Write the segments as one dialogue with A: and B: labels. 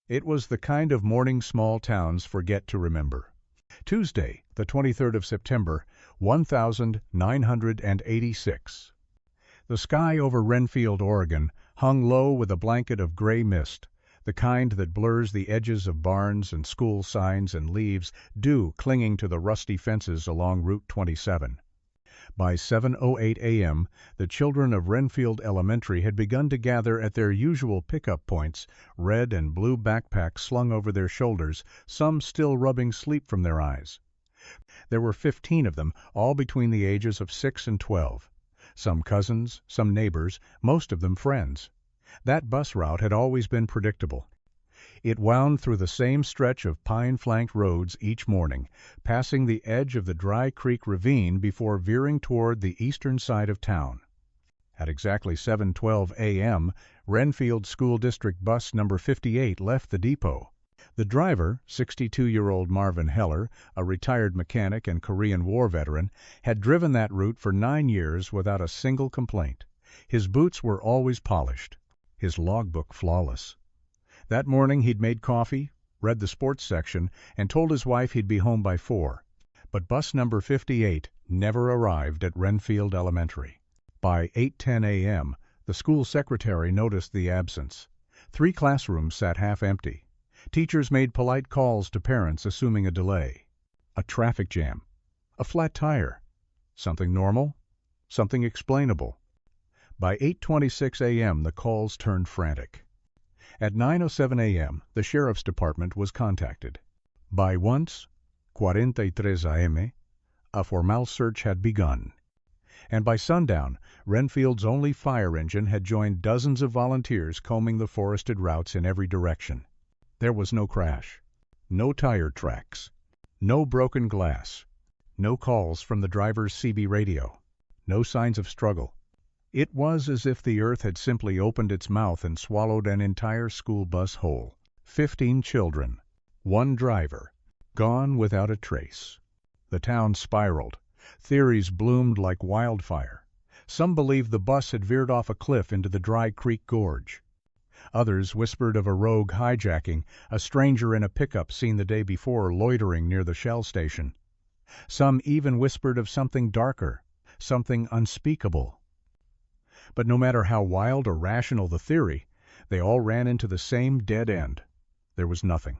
A: It was the kind of morning small towns forget to remember. Tuesday, the 23rd of September, 1986. The sky over Renfield, Oregon, hung low with a blanket of gray mist, the kind that blurs the edges of barns and school signs and leaves dew clinging to the rusty fences along Route 27. By 7:08 a.m., the children of Renfield Elementary had begun to gather at their usual pickup points, red and blue backpacks slung over their shoulders, some still rubbing sleep from their eyes. There were 15 of them, all between the ages of 6 and 12. Some cousins, some neighbors, most of them friends. That bus route had always been predictable. It wound through the same stretch of pine-flanked roads each morning, passing the edge of the Dry Creek Ravine before veering toward the eastern side of town. At exactly 7:12 a.m., Renfield School District Bus number 58 left the depot. The driver, 62-year-old Marvin Heller, a retired mechanic and Korean War veteran, had driven that route for 9 years without a single complaint. His boots were always polished, his logbook flawless. That morning he'd made coffee, read the sports section, and told his wife he'd be home by 4. But bus number 58 never arrived at Renfield Elementary. By 8:10 a.m., the school secretary noticed the absence. 3 classrooms sat half empty. Teachers made polite calls to parents assuming a delay. A traffic jam. A flat tire. Something normal? Something explainable. By 8:26 a.m., the calls turned frantic. At 9:07 a.m., the sheriff's department was contacted. By once, 43 a.m., a formal search had begun. And by sundown, Renfield's only fire engine had joined dozens of volunteers combing the forested routes in every direction. There was no crash, no tire tracks, no broken glass, no calls from the driver's CB radio, no signs of struggle. It was as if the earth had simply opened its mouth and swallowed an entire school bus whole. 15 children, 1 driver, gone without a trace. The town spiraled. Theories bloomed like wildfire. Some believed the bus had veered off a cliff into the Dry Creek Gorge. Others whispered of a rogue hijacking, a stranger in a pickup seen the day before loitering near the Shell station. Some even whispered of something darker, something unspeakable. But no matter how wild or rational the theory, they all ran into the same dead end. There was nothing.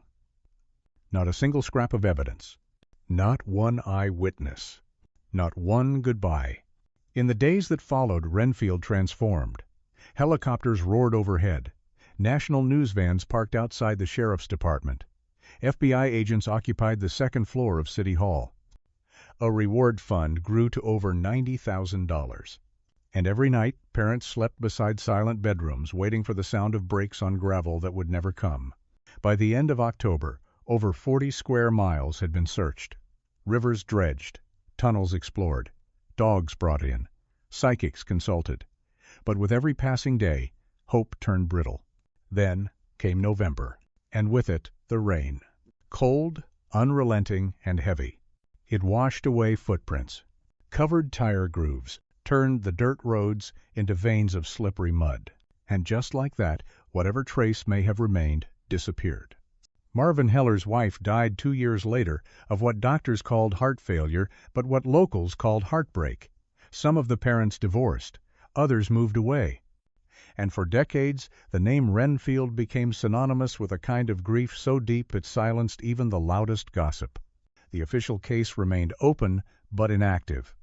A: Not a single scrap of evidence. Not one eyewitness. Not one goodbye. In the days that followed, Renfield transformed. Helicopters roared overhead. National news vans parked outside the sheriff's department. FBI agents occupied the second floor of City Hall. A reward fund grew to over $90,000. And every night, parents slept beside silent bedrooms, waiting for the sound of brakes on gravel that would never come. By the end of October, over 40 square miles had been searched. Rivers dredged, tunnels explored, dogs brought in, psychics consulted. But with every passing day, hope turned brittle. Then came November, and with it the rain. Cold, unrelenting, and heavy. It washed away footprints, covered tire grooves, turned the dirt roads into veins of slippery mud. And just like that, whatever trace may have remained disappeared. Marvin Heller's wife died 2 years later of what doctors called heart failure, but what locals called heartbreak. Some of the parents divorced, others moved away. And for decades, the name Renfield became synonymous with a kind of grief so deep it silenced even the loudest gossip. The official case remained open, but inactive.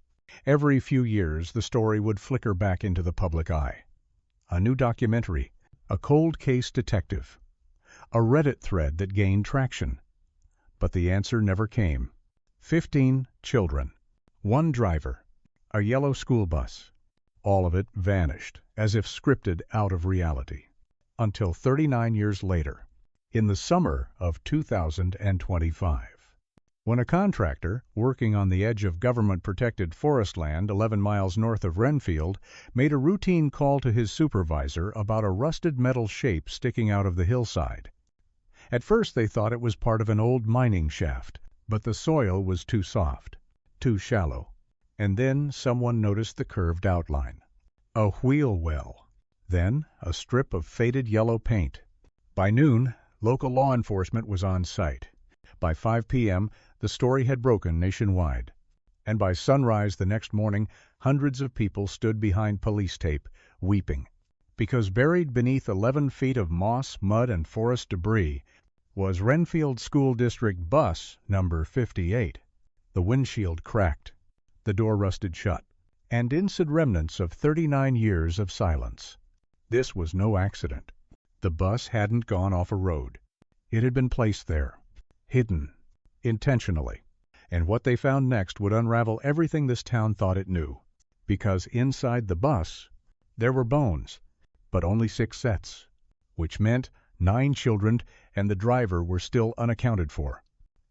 A: Every few years, the story would flicker back into the public eye. A new documentary, a cold case detective, a Reddit thread that gained traction. But the answer never came. 15 children, 1 driver, a yellow school bus. All of it vanished, as if scripted out of reality. Until 39 years later, in the summer of 2025. When a contractor, working on the edge of government-protected forest land 11 miles north of Renfield, made a routine call to his supervisor about a rusted metal shape sticking out of the hillside. At first they thought it was part of an old mining shaft, but the soil was too soft, too shallow. And then someone noticed the curved outline. A wheel well. Then a strip of faded yellow paint. By noon, Local law enforcement was on site. By 5 p.m., the story had broken nationwide. And by sunrise the next morning, hundreds of people stood behind police tape, weeping. Because buried beneath 11 feet of moss, mud, and forest debris was Renfield School District Bus Number 58. The windshield cracked, the door rusted shut, and incid remnants of 39 years of silence. This was no accident. The bus hadn't gone off a road. It had been placed there, hidden, intentionally. And what they found next would unravel everything this town thought it knew. Because inside the bus, there were bones, but only 6 sets, which meant 9 children and the driver were still unaccounted for.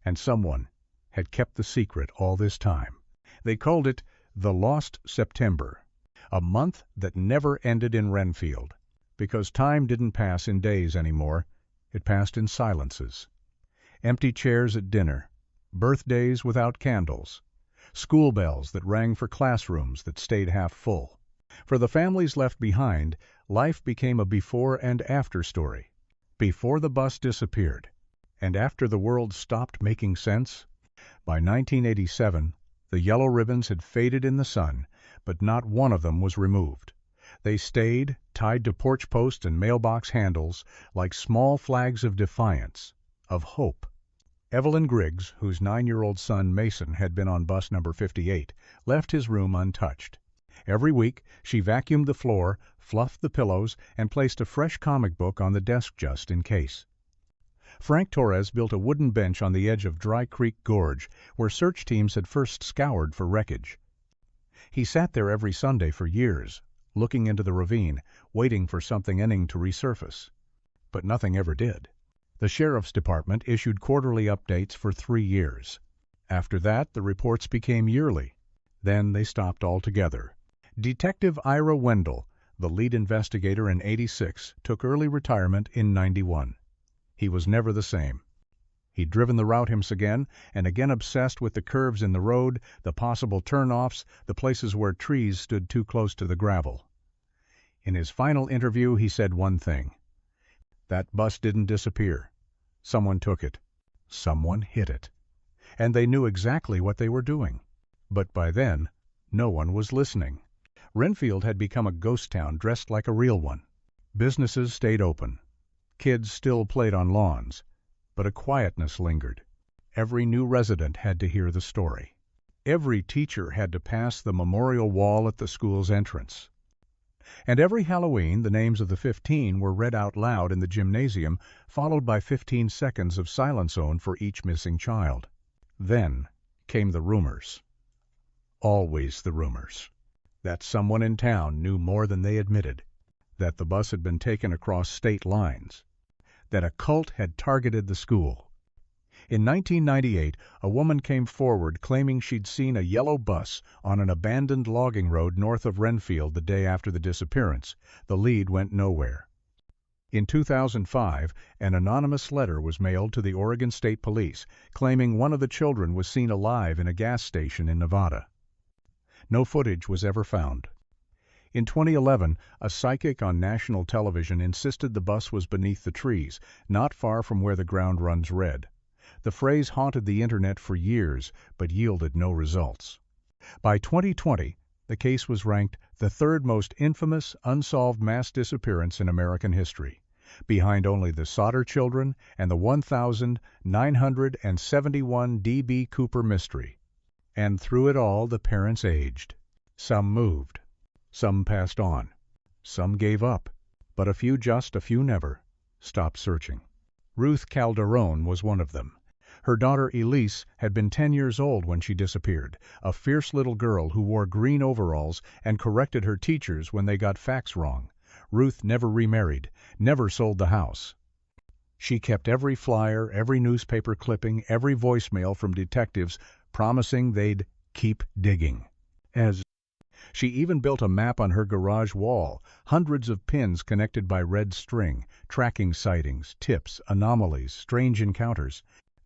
A: And someone had kept the secret all this time. They called it the Lost September, a month that never ended in Renfield, because time didn't pass in days anymore. It passed in silences. Empty chairs at dinner, birthdays without candles, school bells that rang for classrooms that stayed half full. For the families left behind, life became a before and after story. Before the bus disappeared, and after the world stopped making sense. By 1987, the yellow ribbons had faded in the sun, but not one of them was removed. They stayed, tied to porch posts and mailbox handles, like small flags of defiance, of hope. Evelyn Griggs, whose 9-year-old son Mason had been on bus number 58, left his room untouched. Every week, she vacuumed the floor, fluffed the pillows, and placed a fresh comic book on the desk just in case. Frank Torres built a wooden bench on the edge of Dry Creek Gorge, where search teams had first scoured for wreckage. He sat there every Sunday for years, looking into the ravine, waiting for something to resurface. But nothing ever did. The Sheriff's Department issued quarterly updates for 3 years. After that, the reports became yearly. Then they stopped altogether. Detective Ira Wendell, the lead investigator in '86, took early retirement in '91. He was never the same. He'd driven the route again, and again obsessed with the curves in the road, the possible turnoffs, the places where trees stood too close to the gravel. In his final interview, he said one thing. That bus didn't disappear. Someone took it. Someone hid it. And they knew exactly what they were doing. But by then, no one was listening. Renfield had become a ghost town dressed like a real one. Businesses stayed open. Kids still played on lawns. But a quietness lingered. Every new resident had to hear the story. Every teacher had to pass the memorial wall at the school's entrance. And every Halloween, the names of the 15 were read out loud in the gymnasium, followed by 15 seconds of silence zone for each missing child. Then came the rumors. Always the rumors. That someone in town knew more than they admitted. That the bus had been taken across state lines. That a cult had targeted the school. In 1998, a woman came forward claiming she'd seen a yellow bus on an abandoned logging road north of Renfield the day after the disappearance. The lead went nowhere. In 2005, an anonymous letter was mailed to the Oregon State Police claiming one of the children was seen alive in a gas station in Nevada. No footage was ever found. In 2011, a psychic on national television insisted the bus was beneath the trees, not far from where the ground runs red. The phrase haunted the internet for years, but yielded no results. By 2020, the case was ranked the 3rd most infamous unsolved mass disappearance in American history, behind only the Sodder children and the 1,971 D.B. Cooper mystery. And through it all, the parents aged. Some moved. Some passed on. Some gave up. But a few never, stopped searching. Ruth Calderon was one of them. Her daughter Elise had been 10 years old when she disappeared, a fierce little girl who wore green overalls and corrected her teachers when they got facts wrong. Ruth never remarried, never sold the house. She kept every flyer, every newspaper clipping, every voicemail from detectives promising they'd keep digging. She even built a map on her garage wall, hundreds of pins connected by red string, tracking sightings, tips, anomalies, strange encounters.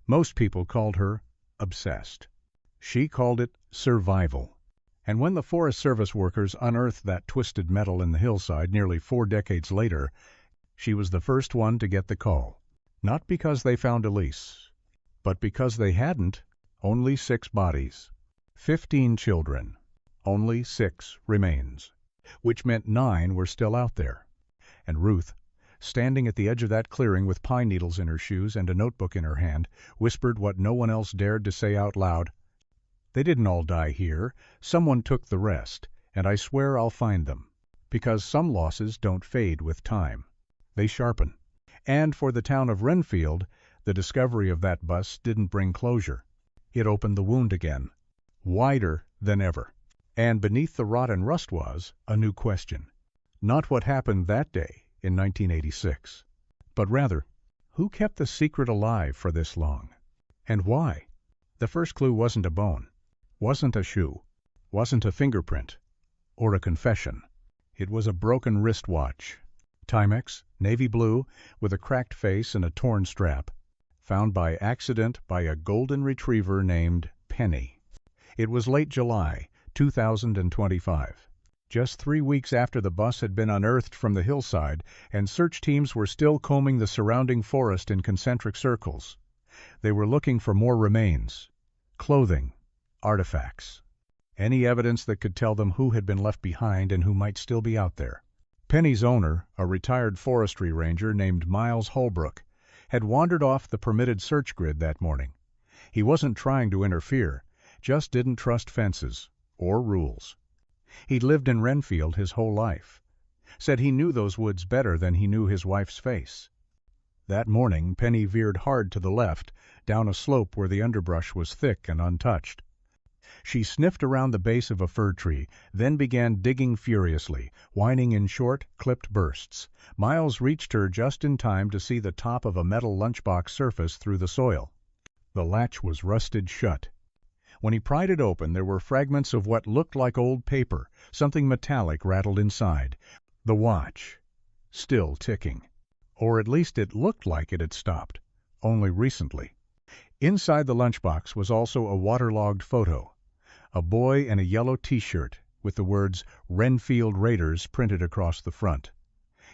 A: Most people called her obsessed. She called it survival. And when the Forest Service workers unearthed that twisted metal in the hillside nearly 4 decades later, she was the first one to get the call. Not because they found Elise, but because they hadn't. Only 6 bodies. 15 children. Only 6 remains. Which meant 9 were still out there. And Ruth, standing at the edge of that clearing with pine needles in her shoes and a notebook in her hand, whispered what no one else dared to say out loud. They didn't all die here. Someone took the rest, and I swear I'll find them. Because some losses don't fade with time. They sharpen. And for the town of Renfield, the discovery of that bus didn't bring closure. It opened the wound again, wider than ever. And beneath the rot and rust was a new question. Not what happened that day in 1986, but rather, who kept the secret alive for this long? And why? The first clue wasn't a bone, wasn't a shoe, wasn't a fingerprint, or a confession. It was a broken wristwatch. Timex, navy blue, with a cracked face and a torn strap. Found by accident by a golden retriever named Penny. It was late July, 2025. Just 3 weeks after the bus had been unearthed from the hillside, and search teams were still combing the surrounding forest in concentric circles. They were looking for more remains, clothing, artifacts. Any evidence that could tell them who had been left behind and who might still be out there. Penny's owner, a retired forestry ranger named Miles Holbrook, had wandered off the permitted search grid that morning. He wasn't trying to interfere, just didn't trust fences or rules. He'd lived in Renfield his whole life. Said he knew those woods better than he knew his wife's face. That morning Penny veered hard to the left, down a slope where the underbrush was thick and untouched. She sniffed around the base of a fir tree, then began digging furiously, whining in short, clipped bursts. Miles reached her just in time to see the top of a metal lunchbox surface through the soil. The latch was rusted shut. When he pried it open, there were fragments of what looked like old paper. Something metallic rattled inside. The watch. Still ticking. Or at least it looked like it had stopped. Only recently. Inside the lunchbox was also a waterlogged photo. A boy in a yellow T-shirt with the words Renfield Raiders printed across the front.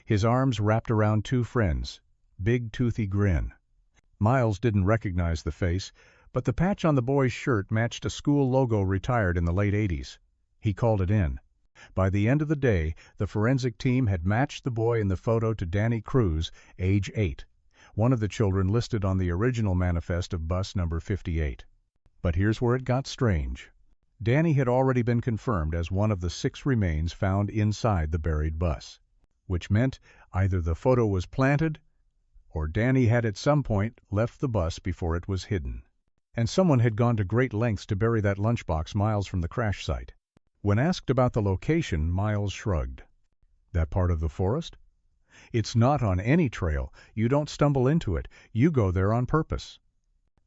A: His arms wrapped around 2 friends. Big toothy grin. Miles didn't recognize the face, but the patch on the boy's shirt matched a school logo retired in the late 80s. He called it in. By the end of the day, the forensic team had matched the boy in the photo to Danny Cruz, age 8, one of the children listed on the original manifest of bus number 58. But here's where it got strange. Danny had already been confirmed as one of the 6 remains found inside the buried bus, which meant either the photo was planted or Danny had at some point left the bus before it was hidden. And someone had gone to great lengths to bury that lunchbox miles from the crash site. When asked about the location, Miles shrugged. That part of the forest? It's not on any trail. You don't stumble into it. You go there on purpose.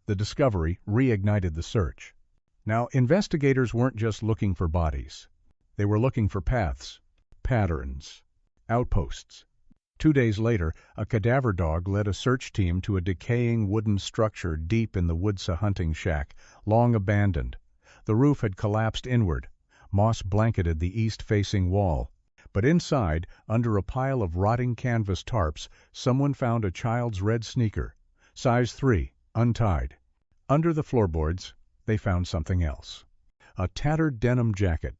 A: The discovery reignited the search. Now, investigators weren't just looking for bodies. They were looking for paths, patterns, outposts. 2 days later, a cadaver dog led a search team to a decaying wooden structure deep in the Woodsa hunting shack, long abandoned. The roof had collapsed inward. Moss blanketed the east-facing wall. But inside, under a pile of rotting canvas tarps, someone found a child's red sneaker, size 3, untied. Under the floorboards, they found something else. A tattered denim jacket,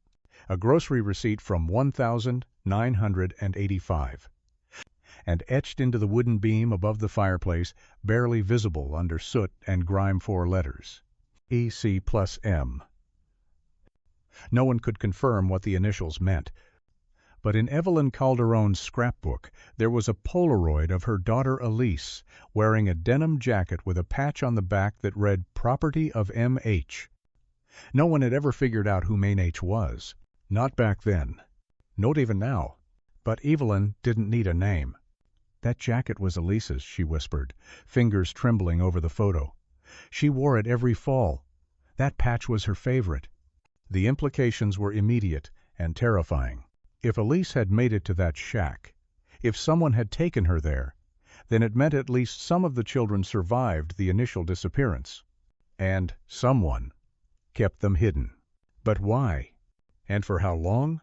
A: a grocery receipt from 1985. And etched into the wooden beam above the fireplace, barely visible under soot and grime 4 letters. EC+M. No one could confirm what the initials meant. But in Evelyn Calderon's scrapbook, there was a Polaroid of her daughter Elise, wearing a denim jacket with a patch on the back that read Property of M.H. No one had ever figured out who Main H was. Not back then. Not even now. But Evelyn didn't need a name. That jacket was Elise's, she whispered, fingers trembling over the photo. She wore it every fall. That patch was her favorite. The implications were immediate and terrifying. If Elise had made it to that shack, if someone had taken her there, then it meant at least some of the children survived the initial disappearance. And someone kept them hidden. But why? And for how long?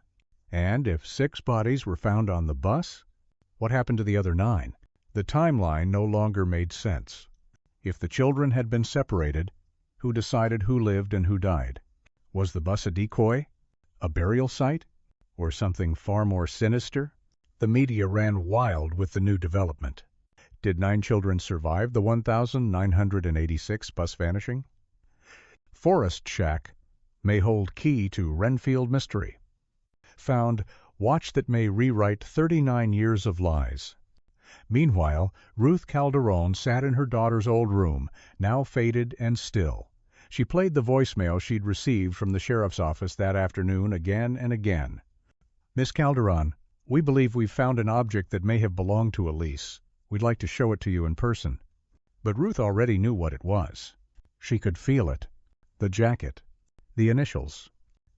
A: And if 6 bodies were found on the bus, what happened to the other 9? The timeline no longer made sense. If the children had been separated, who decided who lived and who died? Was the bus a decoy, a burial site, or something far more sinister? The media ran wild with the new development. Did 9 children survive the 1,986 bus vanishing? Forest Shack may hold key to Renfield mystery. Found watch that may rewrite 39 years of lies. Meanwhile, Ruth Calderon sat in her daughter's old room, now faded and still. She played the voicemail she'd received from the sheriff's office that afternoon again and again. "Miss Calderon, we believe we've found an object that may have belonged to Elise. We'd like to show it to you in person." But Ruth already knew what it was. She could feel it. The jacket. The initials.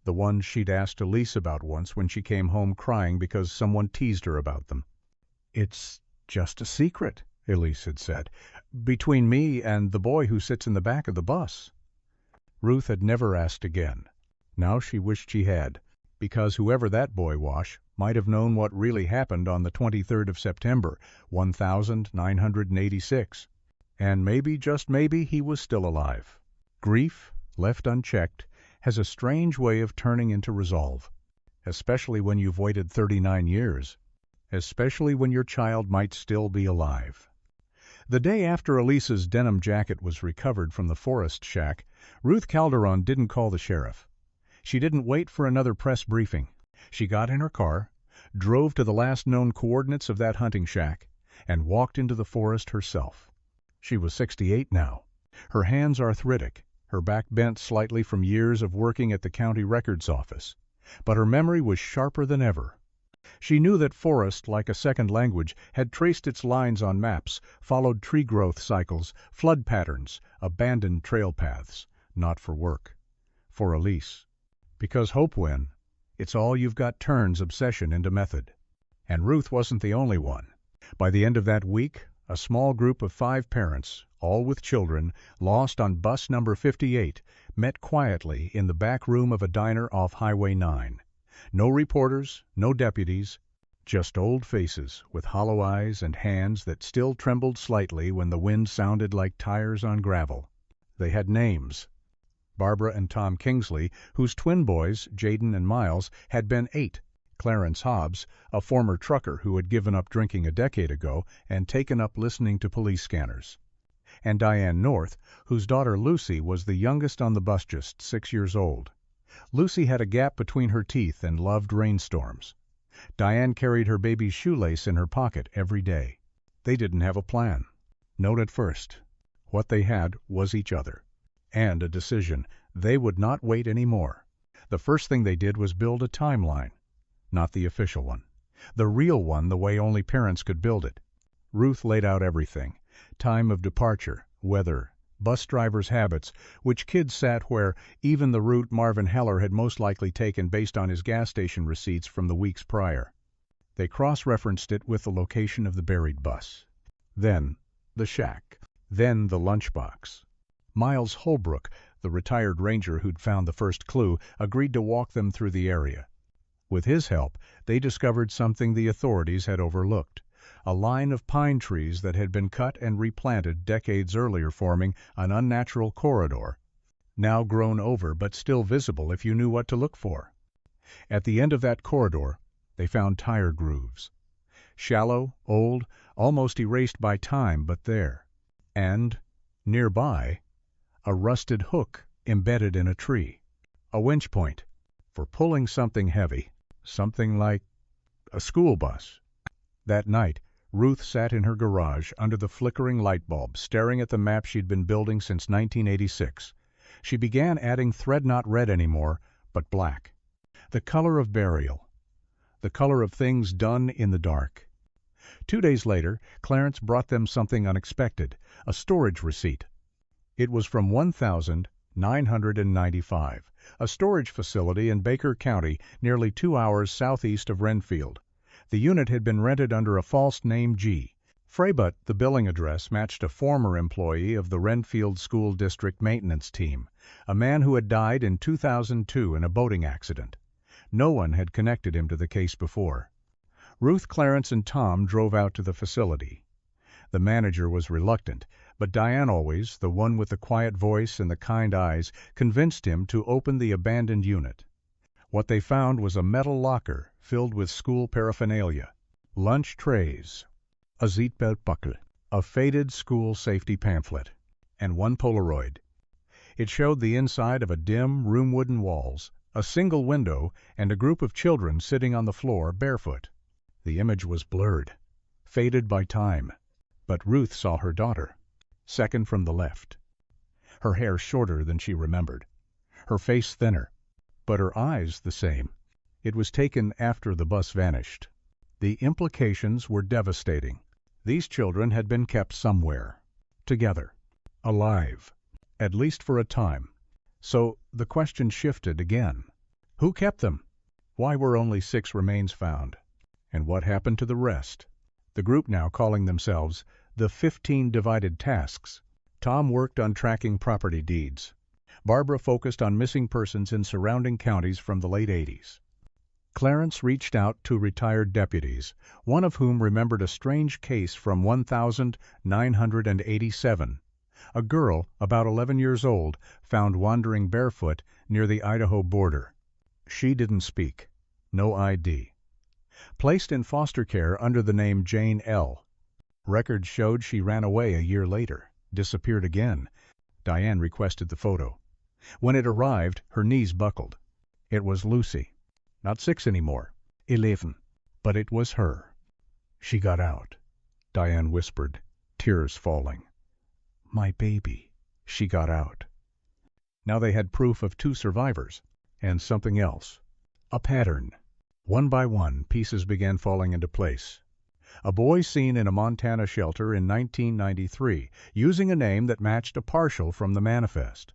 A: The ones she'd asked Elise about once when she came home crying because someone teased her about them. "It's just a secret," Elise had said, "between me and the boy who sits in the back of the bus." Ruth had never asked again. Now she wished she had, because whoever that boy was might have known what really happened on the 23rd of September, 1986. And maybe, just maybe, he was still alive. Grief, left unchecked, has a strange way of turning into resolve, especially when you've waited 39 years. Especially when your child might still be alive. The day after Elise's denim jacket was recovered from the Forest Shack, Ruth Calderon didn't call the sheriff. She didn't wait for another press briefing. She got in her car, drove to the last known coordinates of that hunting shack, and walked into the forest herself. She was 68 now, her hands arthritic, her back bent slightly from years of working at the county records office, but her memory was sharper than ever. She knew that forest, like a second language, had traced its lines on maps, followed tree growth cycles, flood patterns, abandoned trail paths, not for work. For Elise. Because hope win, it's all you've got turns obsession into method. And Ruth wasn't the only one. By the end of that week, a small group of 5 parents, all with children, lost on bus number 58, met quietly in the back room of a diner off Highway 9. No reporters, no deputies, just old faces with hollow eyes and hands that still trembled slightly when the wind sounded like tires on gravel. They had names. Barbara and Tom Kingsley, whose twin boys, Jaden and Miles, had been 8. Clarence Hobbs, a former trucker who had given up drinking a decade ago and taken up listening to police scanners. And Diane North, whose daughter Lucy was the youngest on the bus, just 6 years old. Lucy had a gap between her teeth and loved rainstorms. Diane carried her baby's shoelace in her pocket every day. They didn't have a plan. Note at first. What they had was each other. And a decision. They would not wait any more. The first thing they did was build a timeline. Not the official one. The real one the way only parents could build it. Ruth laid out everything. Time of departure, weather, bus drivers' habits, which kids sat where, even the route Marvin Heller had most likely taken based on his gas station receipts from the weeks prior. They cross-referenced it with the location of the buried bus. Then, the shack. Then the lunchbox. Miles Holbrook, the retired ranger who'd found the first clue, agreed to walk them through the area. With his help, they discovered something the authorities had overlooked. A line of pine trees that had been cut and replanted decades earlier, forming an unnatural corridor, now grown over but still visible if you knew what to look for. At the end of that corridor, they found tire grooves. Shallow, old, almost erased by time, but there. And, nearby, a rusted hook embedded in a tree. A winch point for pulling something heavy, something like a school bus. That night, Ruth sat in her garage under the flickering light bulb, staring at the map she'd been building since 1986. She began adding thread not red anymore, but black. The color of burial. The color of things done in the dark. 2 days later, Clarence brought them something unexpected, a storage receipt. It was from 1,995, a storage facility in Baker County, nearly 2 hours southeast of Renfield. The unit had been rented under a false name G. Freybut, the billing address, matched a former employee of the Renfield School District maintenance team, a man who had died in 2002 in a boating accident. No one had connected him to the case before. Ruth, Clarence, and Tom drove out to the facility. The manager was reluctant, but Diane always, the one with the quiet voice and the kind eyes, convinced him to open the abandoned unit. What they found was a metal locker filled with school paraphernalia, lunch trays, a seatbeltbuckle, a faded school safety pamphlet, and one Polaroid. It showed the inside of a dim, room-wooden walls, a single window, and a group of children sitting on the floor barefoot. The image was blurred, faded by time, but Ruth saw her daughter, second from the left. Her hair shorter than she remembered, her face thinner, but her eyes the same. It was taken after the bus vanished. The implications were devastating. These children had been kept somewhere, together, alive, at least for a time. So the question shifted again. Who kept them? Why were only 6 remains found? And what happened to the rest? The group now calling themselves the 15 Divided Tasks. Tom worked on tracking property deeds. Barbara focused on missing persons in surrounding counties from the late 80s. Clarence reached out to retired deputies, one of whom remembered a strange case from 1987. A girl, about 11 years old, found wandering barefoot near the Idaho border. She didn't speak. No ID. Placed in foster care under the name Jane L. Records showed she ran away a year later, disappeared again. Diane requested the photo. When it arrived, her knees buckled. It was Lucy. Not 6 anymore. 11. But it was her. She got out. Diane whispered, tears falling. My baby. She got out. Now they had proof of 2 survivors, and something else. A pattern. One by one, pieces began falling into place. A boy seen in a Montana shelter in 1993, using a name that matched a partial from the manifest.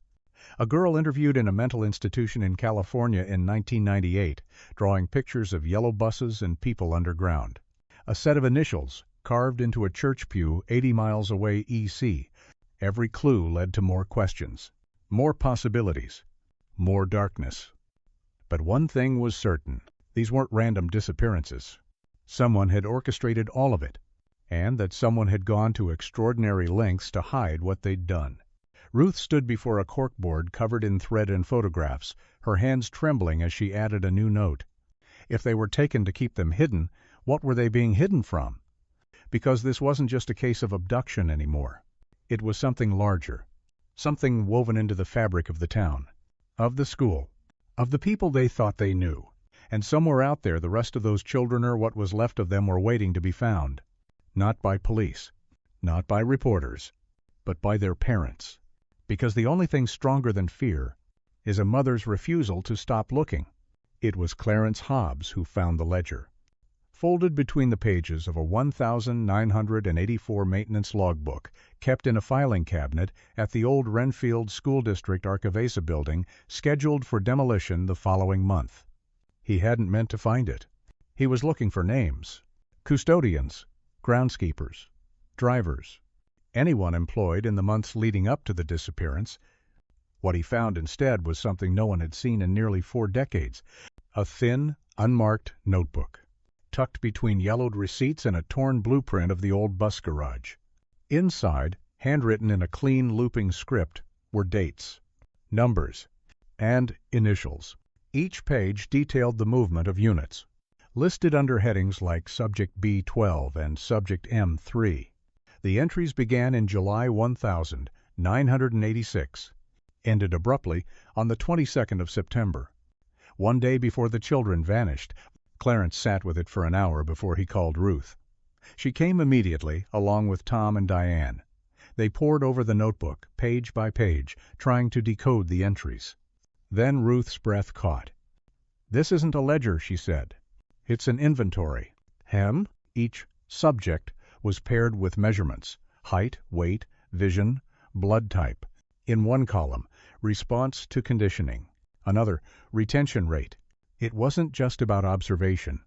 A: A girl interviewed in a mental institution in California in 1998, drawing pictures of yellow buses and people underground. A set of initials, carved into a church pew 80 miles away EC. Every clue led to more questions, more possibilities, more darkness. But one thing was certain. These weren't random disappearances. Someone had orchestrated all of it, and that someone had gone to extraordinary lengths to hide what they'd done. Ruth stood before a corkboard covered in thread and photographs, her hands trembling as she added a new note. If they were taken to keep them hidden, what were they being hidden from? Because this wasn't just a case of abduction anymore. It was something larger, something woven into the fabric of the town, of the school, of the people they thought they knew. And somewhere out there the rest of those children or what was left of them were waiting to be found. Not by police, not by reporters, but by their parents. Because the only thing stronger than fear is a mother's refusal to stop looking. It was Clarence Hobbs who found the ledger. Folded between the pages of a 1,984 maintenance logbook, kept in a filing cabinet at the old Renfield School District Archivesa building, scheduled for demolition the following month. He hadn't meant to find it. He was looking for names, custodians, groundskeepers, drivers, anyone employed in the months leading up to the disappearance. What he found instead was something no one had seen in nearly 4 decades, a thin, unmarked notebook, tucked between yellowed receipts and a torn blueprint of the old bus garage. Inside, handwritten in a clean, looping script, were dates, numbers, and initials. Each page detailed the movement of units, listed under headings like Subject B12 and Subject M3. The entries began in July 1986, ended abruptly on the 22nd of September. One day before the children vanished, Clarence sat with it for an hour before he called Ruth. She came immediately, along with Tom and Diane. They pored over the notebook, page by page, trying to decode the entries. Then Ruth's breath caught. "This isn't a ledger," she said. "It's an inventory." Each subject was paired with measurements, height, weight, vision, blood type. In one column, response to conditioning. Another, retention rate. It wasn't just about observation.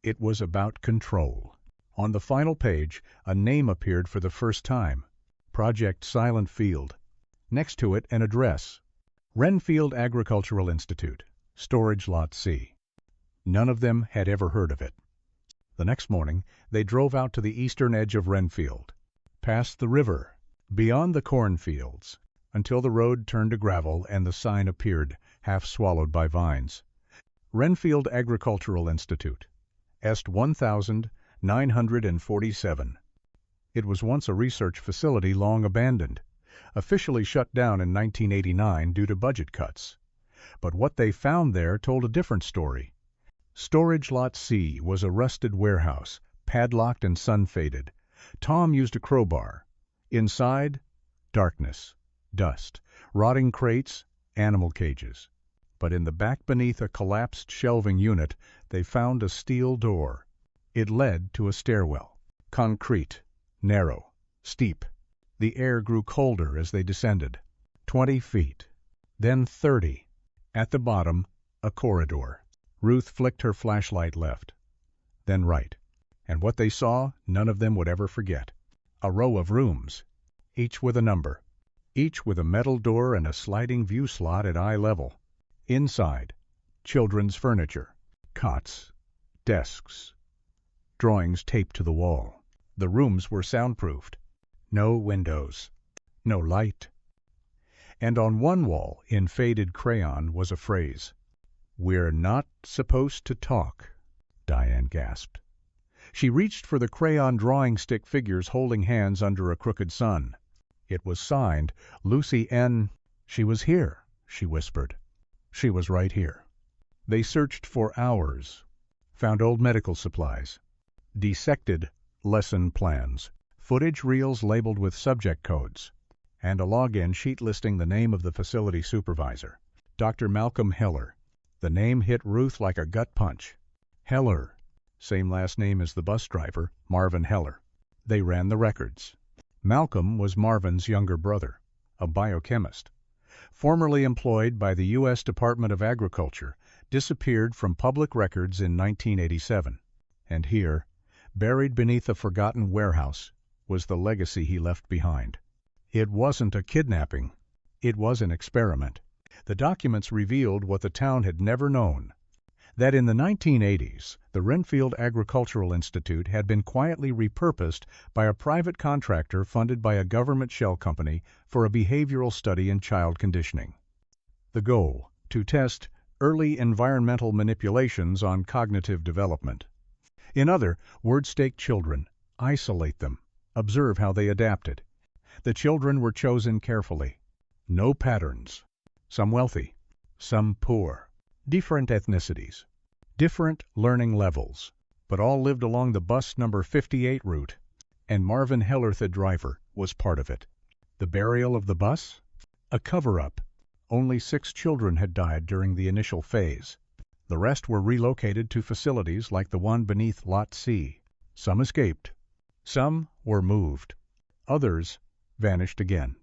A: It was about control. On the final page, a name appeared for the first time. Project Silent Field. Next to it, an address. Renfield Agricultural Institute, Storage Lot C. None of them had ever heard of it. The next morning, they drove out to the eastern edge of Renfield. past the river, beyond the cornfields, until the road turned to gravel and the sign appeared, half swallowed by vines. Renfield Agricultural Institute, Est 1947. It was once a research facility long abandoned, officially shut down in 1989 due to budget cuts. But what they found there told a different story. Storage Lot C was a rusted warehouse, padlocked and sun-faded. Tom used a crowbar. Inside, darkness, dust, rotting crates, animal cages. But in the back beneath a collapsed shelving unit, they found a steel door. It led to a stairwell. Concrete, narrow, steep. The air grew colder as they descended. 20 feet, then 30. At the bottom, a corridor. Ruth flicked her flashlight left, then right. And what they saw, none of them would ever forget. A row of rooms, each with a number, each with a metal door and a sliding view slot at eye level. Inside, children's furniture, cots, desks, drawings taped to the wall. The rooms were soundproofed. No windows, no light. And on one wall, in faded crayon, was a phrase. "We're not supposed to talk," Diane gasped. She reached for the crayon drawing stick figures holding hands under a crooked sun. It was signed Lucy N. "She was here," she whispered. She was right here. They searched for hours, found old medical supplies, dissected lesson plans, footage reels labeled with subject codes, and a login sheet listing the name of the facility supervisor, Dr. Malcolm Heller. The name hit Ruth like a gut punch. Heller, same last name as the bus driver, Marvin Heller. They ran the records. Malcolm was Marvin's younger brother, a biochemist. Formerly employed by the U.S. Department of Agriculture, disappeared from public records in 1987. And here, buried beneath a forgotten warehouse, was the legacy he left behind. It wasn't a kidnapping. It was an experiment. The documents revealed what the town had never known, that in the 1980s, the Renfield Agricultural Institute had been quietly repurposed by a private contractor funded by a government shell company for a behavioral study in child conditioning. The goal, to test early environmental manipulations on cognitive development. In other, word-stake children, isolate them, observe how they adapted. The children were chosen carefully. No patterns. Some wealthy, some poor, different ethnicities, different learning levels, but all lived along the bus number 58 route, and Marvin Heller, the driver, was part of it. The burial of the bus? A cover-up. Only 6 children had died during the initial phase. The rest were relocated to facilities like the one beneath Lot C. Some escaped. Some were moved. Others vanished again.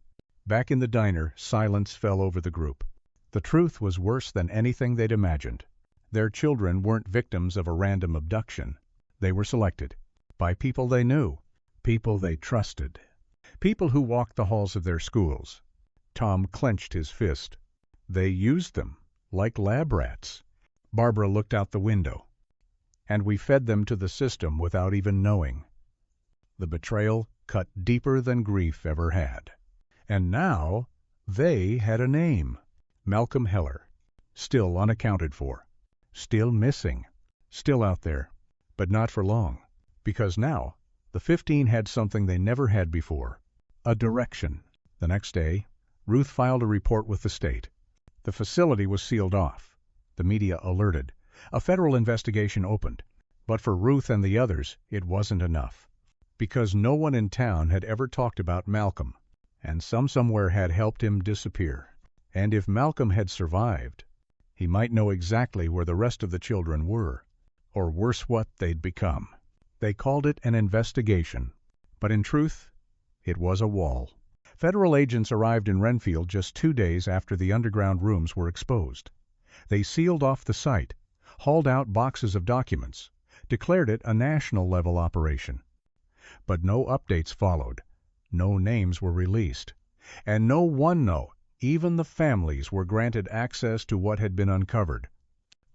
A: Back in the diner, silence fell over the group. The truth was worse than anything they'd imagined. Their children weren't victims of a random abduction. They were selected by people they knew, people they trusted, people who walked the halls of their schools. Tom clenched his fist. They used them like lab rats. Barbara looked out the window. And we fed them to the system without even knowing. The betrayal cut deeper than grief ever had. And now they had a name. Malcolm Heller. Still unaccounted for. Still missing. Still out there. But not for long. Because now, the 15 had something they never had before. A direction. The next day, Ruth filed a report with the state. The facility was sealed off. The media alerted. A federal investigation opened. But for Ruth and the others, it wasn't enough. Because no one in town had ever talked about Malcolm. And somewhere had helped him disappear. And if Malcolm had survived, he might know exactly where the rest of the children were, or worse what they'd become. They called it an investigation, but in truth, it was a wall. Federal agents arrived in Renfield just 2 days after the underground rooms were exposed. They sealed off the site, hauled out boxes of documents, declared it a national-level operation. But no updates followed. No names were released, and no one even the families were granted access to what had been uncovered.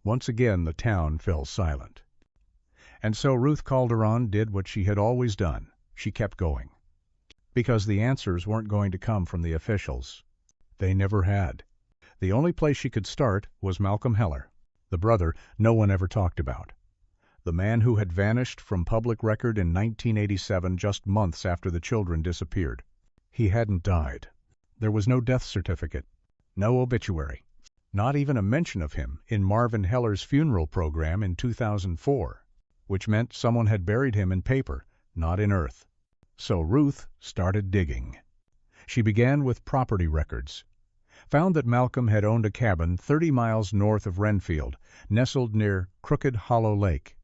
A: Once again the town fell silent. And so Ruth Calderon did what she had always done. She kept going. because the answers weren't going to come from the officials. They never had. The only place she could start was Malcolm Heller, the brother no one ever talked about. The man who had vanished from public record in 1987, just months after the children disappeared. He hadn't died. There was no death certificate, no obituary, not even a mention of him in Marvin Heller's funeral program in 2004, which meant someone had buried him in paper, not in earth. So Ruth started digging. She began with property records. Found that Malcolm had owned a cabin 30 miles north of Renfield, nestled near Crooked Hollow Lake.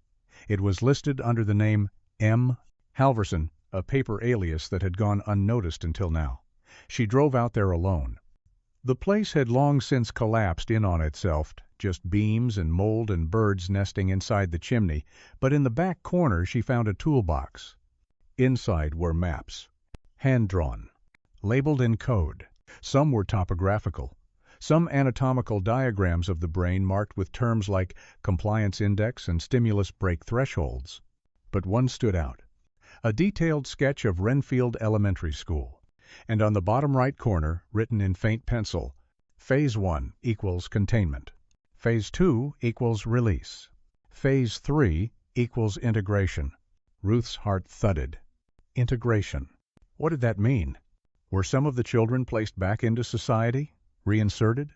A: It was listed under the name M. Halverson, a paper alias that had gone unnoticed until now. She drove out there alone. The place had long since collapsed in on itself, just beams and mold and birds nesting inside the chimney, but in the back corner she found a toolbox. Inside were maps, hand-drawn, labeled in code. Some were topographical, some anatomical diagrams of the brain marked with terms like compliance index and stimulus break thresholds. But one stood out, a detailed sketch of Renfield Elementary School, and on the bottom right corner, written in faint pencil, Phase 1 equals containment, Phase 2 equals release, Phase 3 equals integration. Ruth's heart thudded. Integration. What did that mean? Were some of the children placed back into society? Reinserted?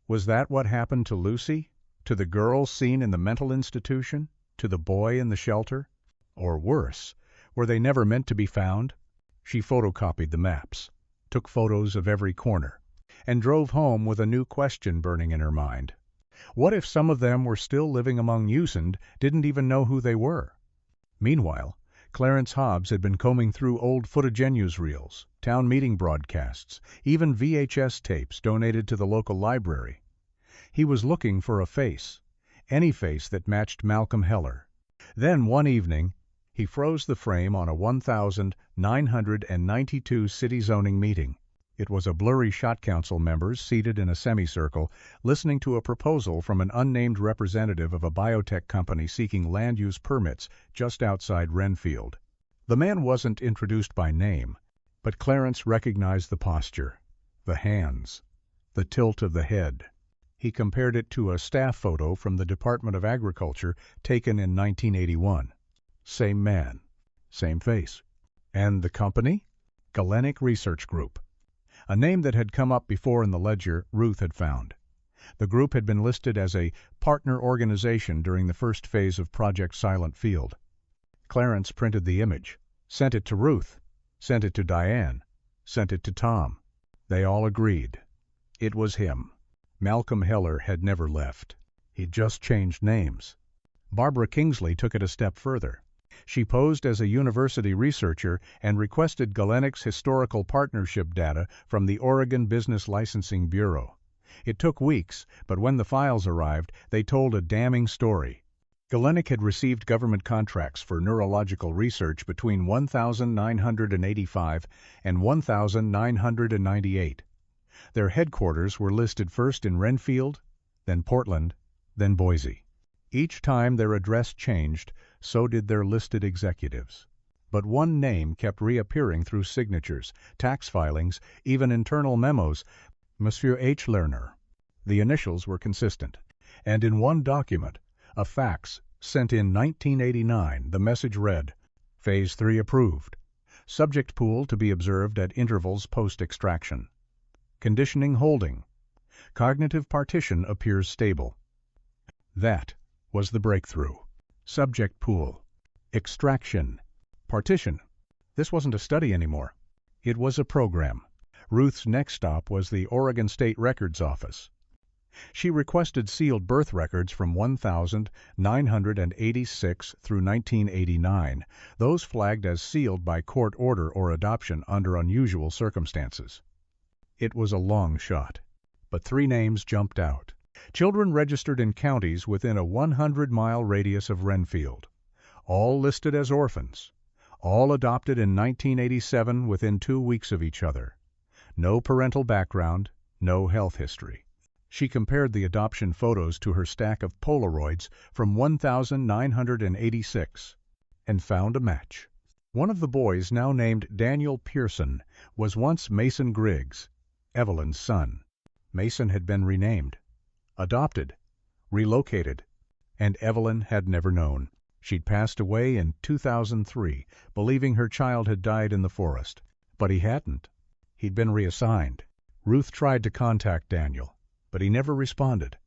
A: Was that what happened to Lucy? To the girl seen in the mental institution? To the boy in the shelter? Or worse, were they never meant to be found? She photocopied the maps, took photos of every corner, and drove home with a new question burning in her mind. What if some of them were still living among us and didn't even know who they were? Meanwhile, Clarence Hobbs had been combing through old footage newsreels, town meeting broadcasts, even VHS tapes donated to the local library. He was looking for a face, any face that matched Malcolm Heller. Then one evening, he froze the frame on a 1,992 city zoning meeting. It was a blurry shot council members seated in a semicircle, listening to a proposal from an unnamed representative of a biotech company seeking land use permits just outside Renfield. The man wasn't introduced by name, but Clarence recognized the posture, the hands, the tilt of the head. He compared it to a staff photo from the Department of Agriculture taken in 1981. Same man, same face. And the company? Galenic Research Group. A name that had come up before in the ledger Ruth had found. The group had been listed as a partner organization during the first phase of Project Silent Field. Clarence printed the image, sent it to Ruth, sent it to Diane, sent it to Tom. They all agreed. It was him. Malcolm Heller had never left. He'd just changed names. Barbara Kingsley took it a step further. She posed as a university researcher and requested Galenic's historical partnership data from the Oregon Business Licensing Bureau. It took weeks, but when the files arrived, they told a damning story. Galenic had received government contracts for neurological research between 1985 and 1998. Their headquarters were listed first in Renfield, then Portland, then Boise. Each time their address changed, so did their listed executives. But one name kept reappearing through signatures, tax filings, even internal memos, Monsieur H. Lerner. The initials were consistent, and in one document, a fax sent in 1989, the message read, Phase 3 approved. Subject pool to be observed at intervals post-extraction. Conditioning holding. Cognitive partition appears stable. That was the breakthrough. Subject pool. Extraction. Partition. This wasn't a study anymore. It was a program. Ruth's next stop was the Oregon State Records Office. She requested sealed birth records from 1986 through 1989, those flagged as sealed by court order or adoption under unusual circumstances. It was a long shot, but 3 names jumped out. Children registered in counties within a 100-mile radius of Renfield, all listed as orphans, all adopted in 1987 within 2 weeks of each other. No parental background, no health history. She compared the adoption photos to her stack of Polaroids from 1986 and found a match. One of the boys, now named Daniel Pearson, was once Mason Griggs, Evelyn's son. Mason had been renamed, adopted, relocated, and Evelyn had never known. She'd passed away in 2003, believing her child had died in the forest. But he hadn't. He'd been reassigned. Ruth tried to contact Daniel, but he never responded.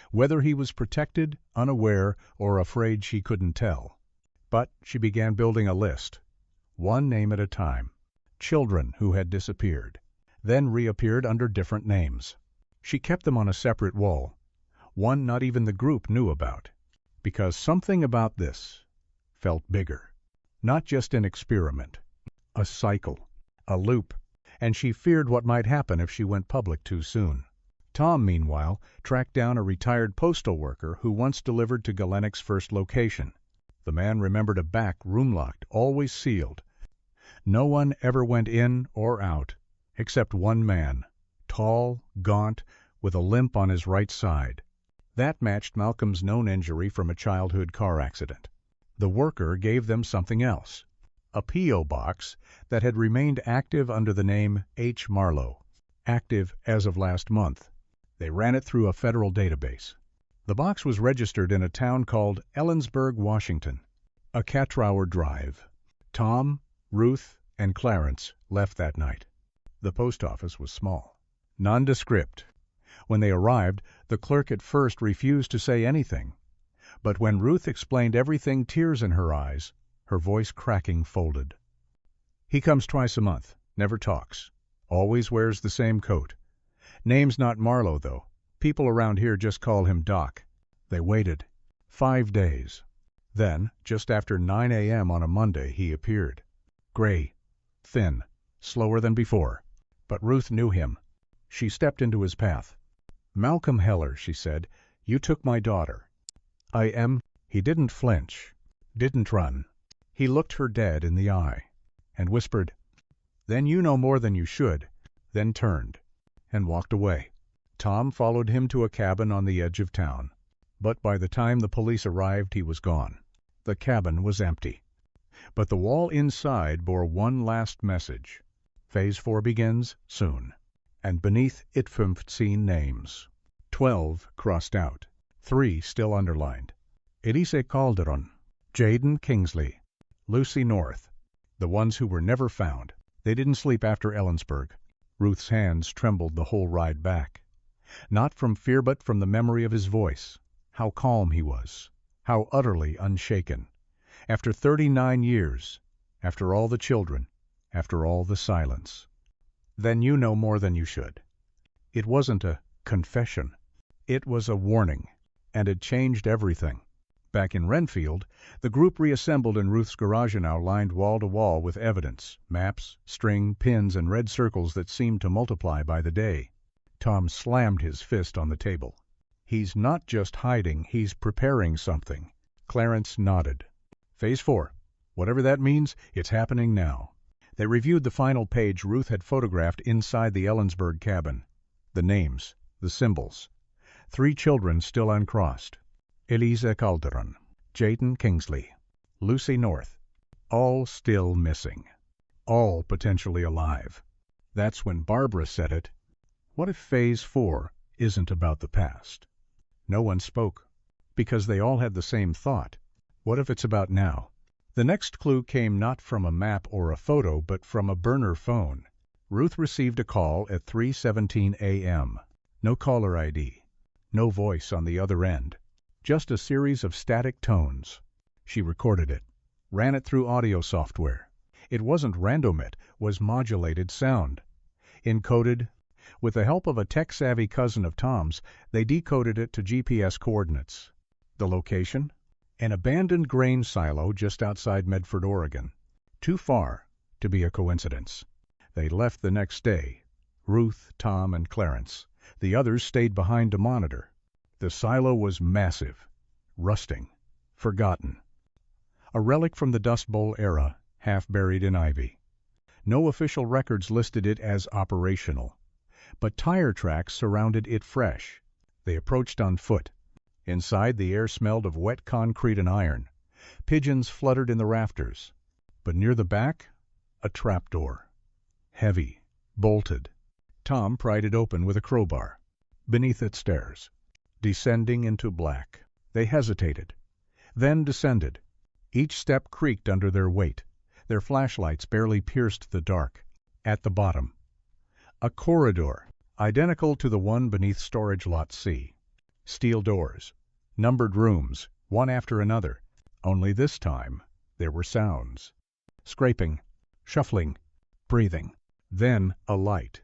A: Whether he was protected, unaware, or afraid, she couldn't tell. But she began building a list, one name at a time. Children who had disappeared, then reappeared under different names. She kept them on a separate wall, one not even the group knew about, because something about this felt bigger. Not just an experiment, a cycle, a loop, and she feared what might happen if she went public too soon. Tom, meanwhile, tracked down a retired postal worker who once delivered to Galenick's first location. The man remembered a back room locked, always sealed. No one ever went in or out, except one man, tall, gaunt, with a limp on his right side. That matched Malcolm's known injury from a childhood car accident. The worker gave them something else, a P.O. box that had remained active under the name H. Marlowe, active as of last month. They ran it through a federal database. The box was registered in a town called Ellensburg, Washington, a 4-hour drive. Tom, Ruth, and Clarence left that night. The post office was small, nondescript. When they arrived, the clerk at first refused to say anything. But when Ruth explained everything, tears in her eyes, her voice cracking, folded. He comes twice a month, never talks, always wears the same coat. Name's not Marlowe, though. People around here just call him Doc. They waited 5 days. Then, just after 9 a.m. on a Monday, he appeared. Gray, thin, slower than before. But Ruth knew him. She stepped into his path. "Malcolm Heller," she said, "you took my daughter." "I am—" He didn't flinch, didn't run. He looked her dead in the eye and whispered, "Then you know more than you should," then turned and walked away. Tom followed him to a cabin on the edge of town. But by the time the police arrived, he was gone. The cabin was empty. But the wall inside bore one last message. Phase 4 begins soon. And beneath it 15 names. 12 crossed out. 3 still underlined. Elise Calderon, Jaden Kingsley, Lucy North. The ones who were never found. They didn't sleep after Ellensburg. Ruth's hands trembled the whole ride back. Not from fear, but from the memory of his voice. How calm he was. How utterly unshaken. After 39 years. After all the children. After all the silence. "Then you know more than you should." It wasn't a confession. It was a warning. And it changed everything. Back in Renfield, the group reassembled in Ruth's garage now, lined wall to wall with evidence, maps, string, pins, and red circles that seemed to multiply by the day. Tom slammed his fist on the table. "He's not just hiding, he's preparing something." Clarence nodded. "Phase 4. Whatever that means, it's happening now." They reviewed the final page Ruth had photographed inside the Ellensburg cabin. The names, the symbols. 3 children still uncrossed. Elise Calderon, Jaden Kingsley, Lucy North. All still missing. All potentially alive. That's when Barbara said it. What if Phase 4 isn't about the past? No one spoke, because they all had the same thought. What if it's about now? The next clue came not from a map or a photo, but from a burner phone. Ruth received a call at 3:17 a.m. No caller ID. No voice on the other end. Just a series of static tones. She recorded it. Ran it through audio software. It wasn't random, it was modulated sound. Encoded. With the help of a tech-savvy cousin of Tom's, they decoded it to GPS coordinates. The location? An abandoned grain silo just outside Medford, Oregon. Too far to be a coincidence. They left the next day. Ruth, Tom, and Clarence. The others stayed behind to monitor. The silo was massive, rusting, forgotten. A relic from the Dust Bowl era, half buried in ivy. No official records listed it as operational. But tire tracks surrounded it fresh. They approached on foot. Inside, the air smelled of wet concrete and iron. Pigeons fluttered in the rafters. But near the back, a trapdoor. Heavy, bolted. Tom pried it open with a crowbar. Beneath it stairs. Descending into black. They hesitated, then descended. Each step creaked under their weight. Their flashlights barely pierced the dark. At the bottom, a corridor, identical to the one beneath storage lot C. Steel doors, numbered rooms, one after another. Only this time, there were sounds. Scraping, shuffling, breathing. Then a light.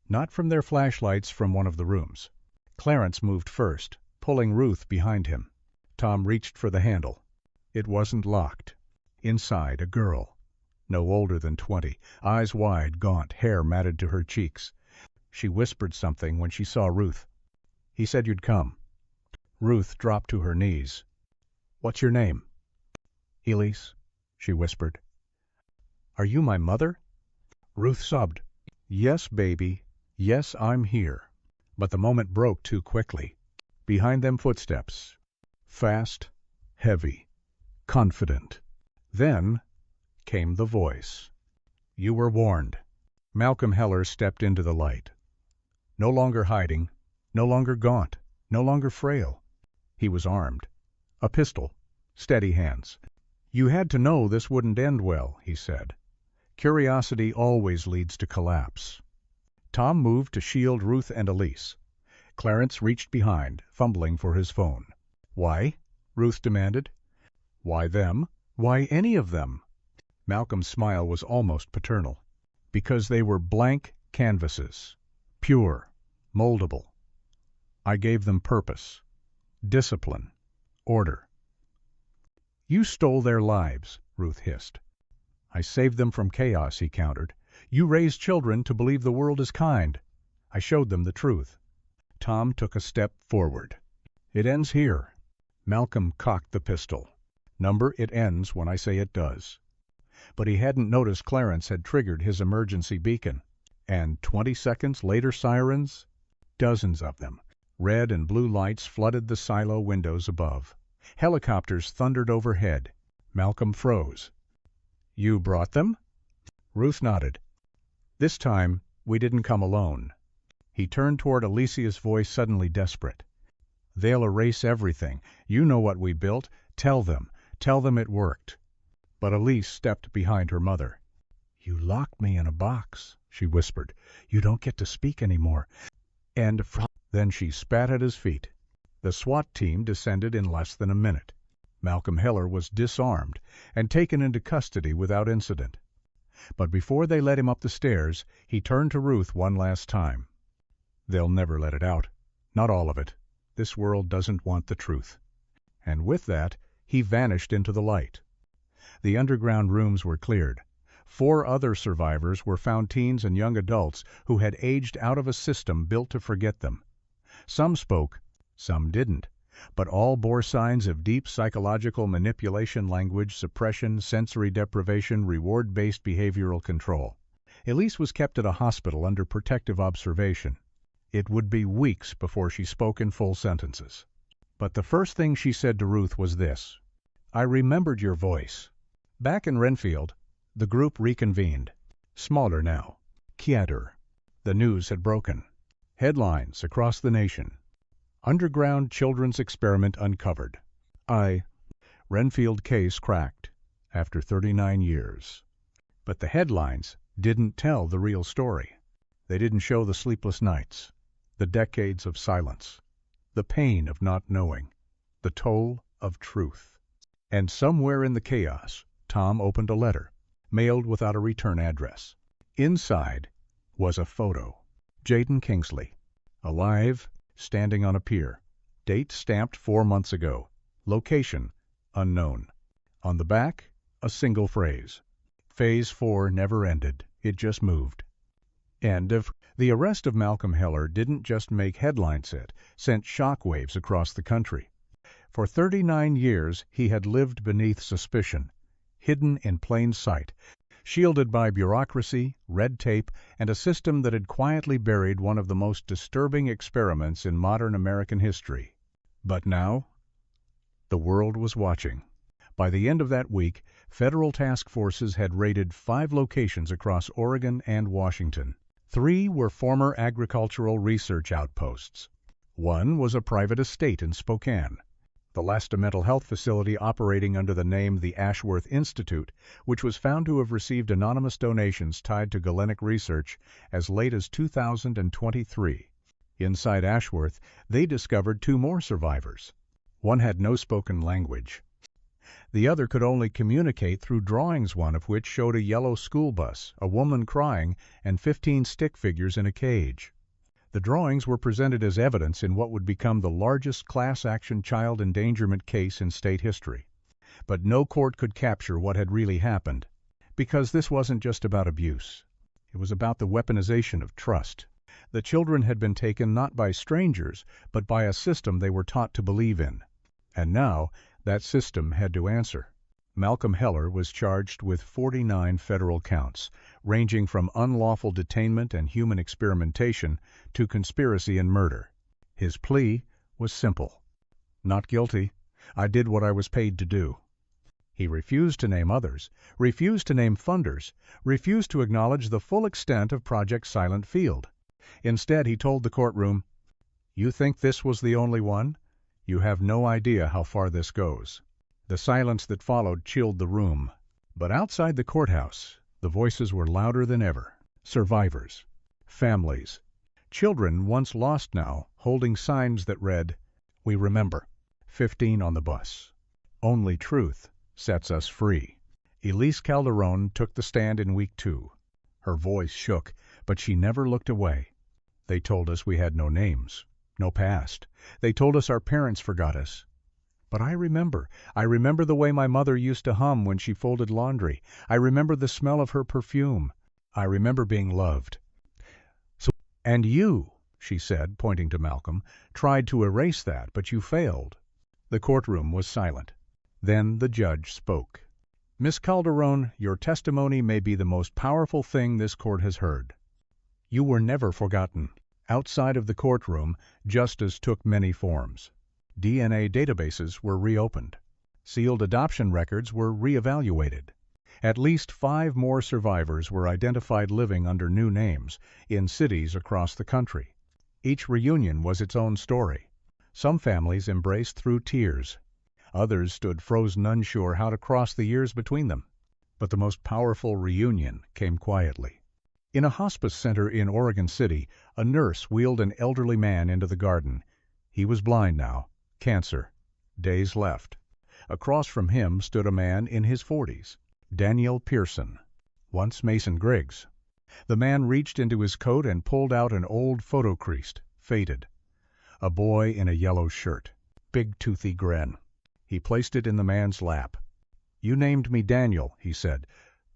A: Not from their flashlights from one of the rooms. Clarence moved first, pulling Ruth behind him. Tom reached for the handle. It wasn't locked. Inside, a girl. No older than 20, eyes wide, gaunt, hair matted to her cheeks. She whispered something when she saw Ruth. "He said you'd come." Ruth dropped to her knees. "What's your name?" "Elise," she whispered. "Are you my mother?" Ruth sobbed. "Yes, baby. Yes, I'm here." But the moment broke too quickly. Behind them footsteps. Fast, heavy, confident. Then came the voice. "You were warned." Malcolm Heller stepped into the light. No longer hiding, no longer gaunt, no longer frail. He was armed. A pistol, steady hands. "You had to know this wouldn't end well," he said. "Curiosity always leads to collapse." Tom moved to shield Ruth and Elise. Clarence reached behind, fumbling for his phone. "Why?" Ruth demanded. "Why them? Why any of them?" Malcolm's smile was almost paternal. "Because they were blank canvases. Pure, moldable. I gave them purpose, discipline, order." "You stole their lives," Ruth hissed. "I saved them from chaos," he countered. "You raise children to believe the world is kind. I showed them the truth." Tom took a step forward. "It ends here." Malcolm cocked the pistol. "Number it ends when I say it does." But he hadn't noticed Clarence had triggered his emergency beacon. And 20 seconds later sirens? Dozens of them. Red and blue lights flooded the silo windows above. Helicopters thundered overhead. Malcolm froze. "You brought them?" Ruth nodded. "This time, we didn't come alone." He turned toward Alicia's voice suddenly desperate. "They'll erase everything. You know what we built. Tell them it worked." But Elise stepped behind her mother. "You locked me in a box," she whispered. "You don't get to speak anymore." Then she spat at his feet. The SWAT team descended in less than a minute. Malcolm Heller was disarmed and taken into custody without incident. But before they let him up the stairs, he turned to Ruth one last time. "They'll never let it out. Not all of it. This world doesn't want the truth." And with that, he vanished into the light. The underground rooms were cleared. 4 other survivors were found, teens and young adults who had aged out of a system built to forget them. Some spoke, some didn't, but all bore signs of deep psychological manipulation, language suppression, sensory deprivation, reward-based behavioral control. Elise was kept at a hospital under protective observation. It would be weeks before she spoke in full sentences. But the first thing she said to Ruth was this: "I remembered your voice." Back in Renfield, the group reconvened. Smaller now. Quieter. The news had broken. Headlines across the nation. "Underground Children's Experiment Uncovered." Renfield case cracked, after 39 years. But the headlines didn't tell the real story. They didn't show the sleepless nights, the decades of silence, the pain of not knowing, the toll of truth. And somewhere in the chaos, Tom opened a letter, mailed without a return address. Inside was a photo. Jaden Kingsley, alive, standing on a pier. Date stamped 4 months ago. Location unknown. On the back, a single phrase: Phase 4 never ended, it just moved. The arrest of Malcolm Heller didn't just make headlines, it sent shockwaves across the country. For 39 years he had lived beneath suspicion, hidden in plain sight, shielded by bureaucracy, red tape, and a system that had quietly buried one of the most disturbing experiments in modern American history. But now, the world was watching. By the end of that week, Federal task forces had raided 5 locations across Oregon and Washington. 3 were former agricultural research outposts. 1 was a private estate in Spokane. The last a mental health facility operating under the name the Ashworth Institute, which was found to have received anonymous donations tied to Galenic research as late as 2023. Inside Ashworth, they discovered 2 more survivors. One had no spoken language. The other could only communicate through drawings, one of which showed a yellow school bus, a woman crying, and 15 stick figures in a cage. The drawings were presented as evidence in what would become the largest class-action child endangerment case in state history. But no court could capture what had really happened, because this wasn't just about abuse. It was about the weaponization of trust. The children had been taken not by strangers, but by a system they were taught to believe in. And now, that system had to answer. Malcolm Heller was charged with 49 federal counts, ranging from unlawful detainment and human experimentation to conspiracy and murder. His plea was simple. Not guilty. I did what I was paid to do. He refused to name others, refused to name funders, refused to acknowledge the full extent of Project Silent Field. Instead, he told the courtroom, "You think this was the only one? You have no idea how far this goes." The silence that followed chilled the room. But outside the courthouse, the voices were louder than ever. Survivors, families, children once lost now, holding signs that read, "We remember." 15 on the bus. Only truth sets us free. Elise Calderon took the stand in week 2. Her voice shook, but she never looked away. They told us we had no names, no past. They told us our parents forgot us. But I remember the way my mother used to hum when she folded laundry. I remember the smell of her perfume. I remember being loved. And you, she said, pointing to Malcolm, tried to erase that, but you failed. The courtroom was silent. Then the judge spoke. "Miss Calderon, your testimony may be the most powerful thing this court has heard. You were never forgotten." Outside of the courtroom, justice took many forms. DNA databases were reopened. Sealed adoption records were reevaluated. At least 5 more survivors were identified living under new names in cities across the country. Each reunion was its own story. Some families embraced through tears. Others stood frozen, unsure how to cross the years between them. But the most powerful reunion came quietly. In a hospice center in Oregon City, a nurse wheeled an elderly man into the garden. He was blind now. Cancer. Days left. Across from him stood a man in his 40s, Daniel Pearson, once Mason Griggs. The man reached into his coat and pulled out an old photo creased, faded. A boy in a yellow shirt. Big toothy grin. He placed it in the man's lap. "You named me Daniel," he said,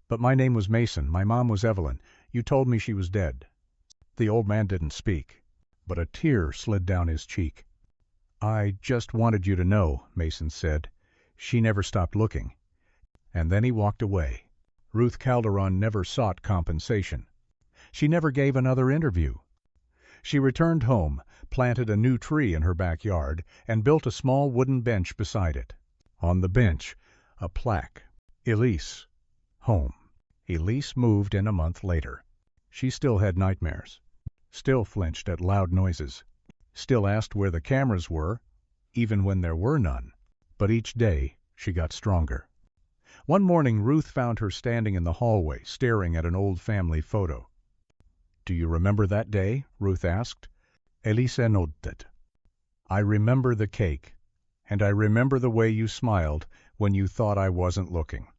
A: "but my name was Mason. My mom was Evelyn. You told me she was dead." The old man didn't speak, but a tear slid down his cheek. "I just wanted you to know," Mason said. "She never stopped looking." And then he walked away. Ruth Calderon never sought compensation. She never gave another interview. She returned home, planted a new tree in her backyard, and built a small wooden bench beside it. On the bench, a plaque. Elise, home. Elise moved in a month later. She still had nightmares. Still flinched at loud noises. Still asked where the cameras were, even when there were none. But each day, she got stronger. One morning, Ruth found her standing in the hallway, staring at an old family photo. "Do you remember that day?" Ruth asked. Elise nodded. "I remember the cake, and I remember the way you smiled when you thought I wasn't looking."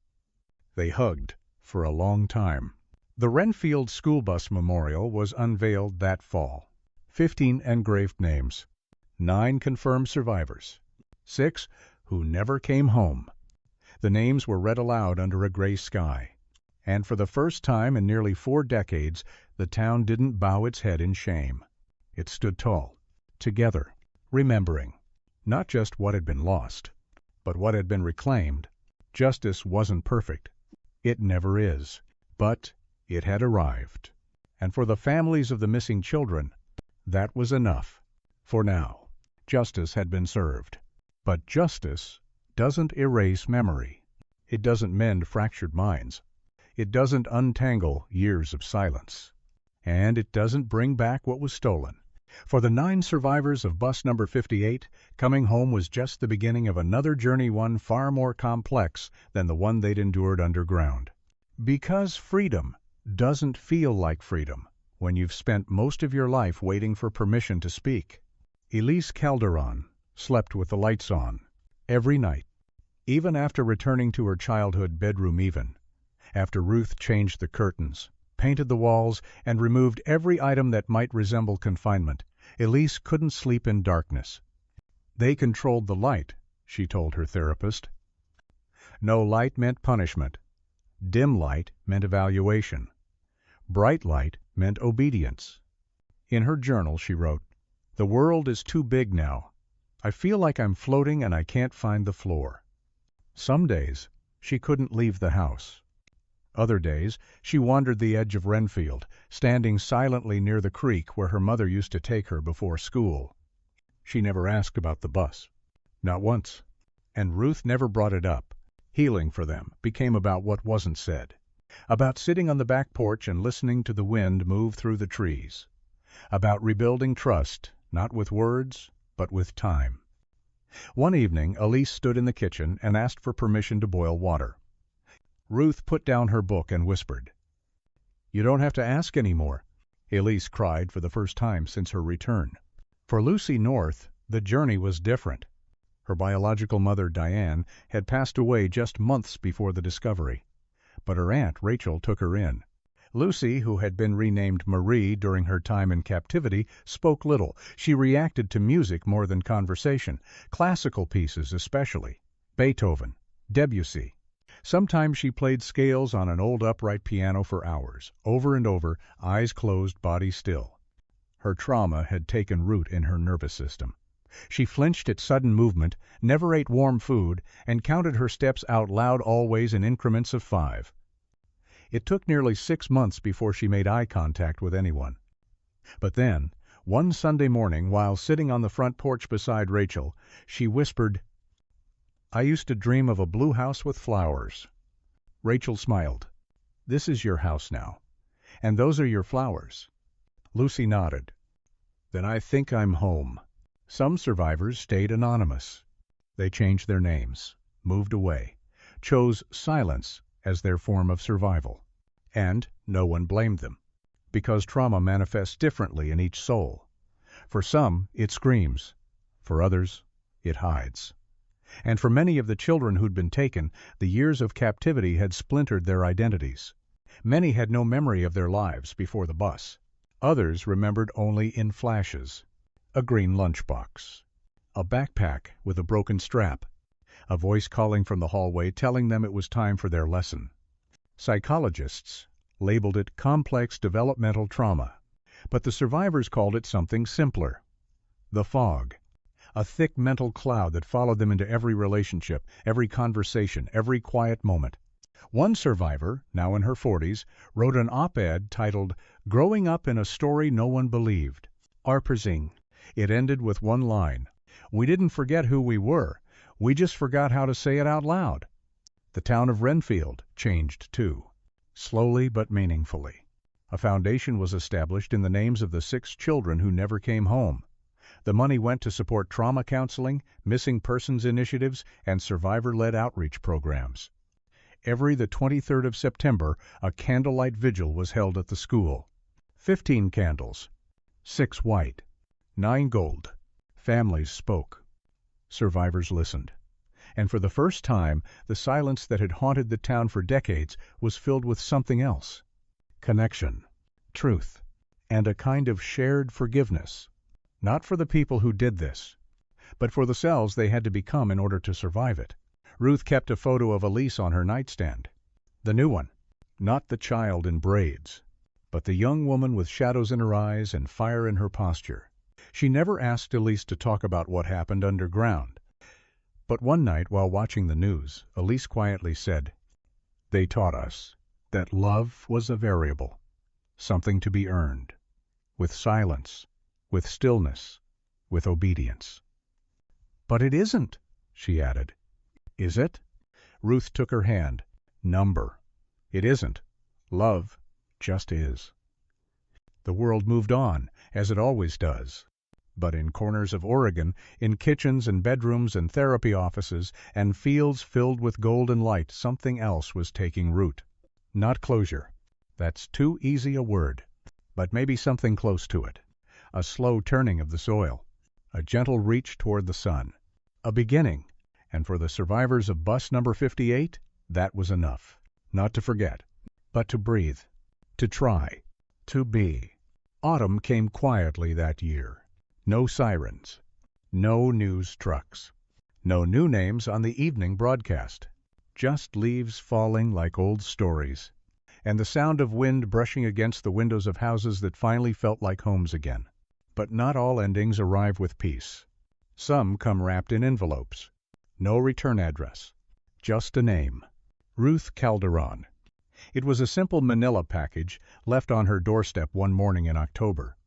A: They hugged for a long time. The Renfield School Bus Memorial was unveiled that fall. 15 engraved names. 9 confirmed survivors. 6 who never came home. The names were read aloud under a gray sky. And for the first time in nearly 4 decades, the town didn't bow its head in shame. It stood tall, together, remembering, not just what had been lost, but what had been reclaimed. Justice wasn't perfect. It never is. But it had arrived. And for the families of the missing children, that was enough. For now, justice had been served. But justice doesn't erase memory. It doesn't mend fractured minds. It doesn't untangle years of silence. And it doesn't bring back what was stolen. For the 9 survivors of bus number 58, coming home was just the beginning of another journey, one far more complex than the one they'd endured underground. Because freedom doesn't feel like freedom when you've spent most of your life waiting for permission to speak. Elise Calderon slept with the lights on, every night, even after returning to her childhood bedroom, even after Ruth changed the curtains, painted the walls, and removed every item that might resemble confinement. Elise couldn't sleep in darkness. They controlled the light, she told her therapist. No light meant punishment. Dim light meant evaluation. Bright light meant obedience. In her journal, she wrote, "The world is too big now. I feel like I'm floating and I can't find the floor." Some days, she couldn't leave the house. Other days, she wandered the edge of Renfield, standing silently near the creek where her mother used to take her before school. She never asked about the bus. Not once. And Ruth never brought it up. Healing for them became about what wasn't said. About sitting on the back porch and listening to the wind move through the trees. About rebuilding trust, not with words, but with time. One evening, Elise stood in the kitchen and asked for permission to boil water. Ruth put down her book and whispered. "You don't have to ask any more," Elise cried for the first time since her return. For Lucy North, the journey was different. Her biological mother, Diane, had passed away just months before the discovery. But her aunt, Rachel, took her in. Lucy, who had been renamed Marie during her time in captivity, spoke little. She reacted to music more than conversation, classical pieces especially, Beethoven, Debussy. Sometimes she played scales on an old upright piano for hours, over and over, eyes closed, body still. Her trauma had taken root in her nervous system. She flinched at sudden movement, never ate warm food, and counted her steps out loud, always in increments of 5. It took nearly 6 months before she made eye contact with anyone. But then, one Sunday morning, while sitting on the front porch beside Rachel, she whispered, "I used to dream of a blue house with flowers." Rachel smiled. "This is your house now. And those are your flowers." Lucy nodded. "Then I think I'm home." Some survivors stayed anonymous. They changed their names, moved away, chose silence as their form of survival. And no one blamed them, because trauma manifests differently in each soul. For some, it screams. For others, it hides. And for many of the children who'd been taken, the years of captivity had splintered their identities. Many had no memory of their lives before the bus. Others remembered only in flashes. A green lunchbox. A backpack with a broken strap. A voice calling from the hallway telling them it was time for their lesson. Psychologists labeled it complex developmental trauma, but the survivors called it something simpler. The fog. A thick mental cloud that followed them into every relationship, every conversation, every quiet moment. One survivor, now in her 40s, wrote an op-ed titled, "Growing Up in a Story No One Believed." Arperzing. It ended with one line, "We didn't forget who we were. We just forgot how to say it out loud." The town of Renfield changed too, slowly but meaningfully. A foundation was established in the names of the 6 children who never came home. The money went to support trauma counseling, missing persons initiatives, and survivor-led outreach programs. Every the 23rd of September, a candlelight vigil was held at the school. 15 candles, 6 white, 9 gold. Families spoke. Survivors listened. And for the first time, the silence that had haunted the town for decades was filled with something else. Connection, truth, and a kind of shared forgiveness. Not for the people who did this, but for the selves they had to become in order to survive it. Ruth kept a photo of Elise on her nightstand. The new one. Not the child in braids, but the young woman with shadows in her eyes and fire in her posture. She never asked Elise to talk about what happened underground. But one night, while watching the news, Elise quietly said, "They taught us that love was a variable, something to be earned, with silence, with stillness, with obedience." "But it isn't," she added. "Is it?" Ruth took her hand. Number. It isn't. Love just is. The world moved on, as it always does. But in corners of Oregon, in kitchens and bedrooms and therapy offices, and fields filled with golden light, something else was taking root. Not closure. That's too easy a word. But maybe something close to it. A slow turning of the soil. A gentle reach toward the sun. A beginning. And for the survivors of bus number 58, that was enough. Not to forget, but to breathe. To try. To be. Autumn came quietly that year. No sirens. No news trucks. No new names on the evening broadcast. Just leaves falling like old stories. And the sound of wind brushing against the windows of houses that finally felt like homes again. But not all endings arrive with peace. Some come wrapped in envelopes. No return address. Just a name. Ruth Calderon. It was a simple manila package left on her doorstep one morning in October.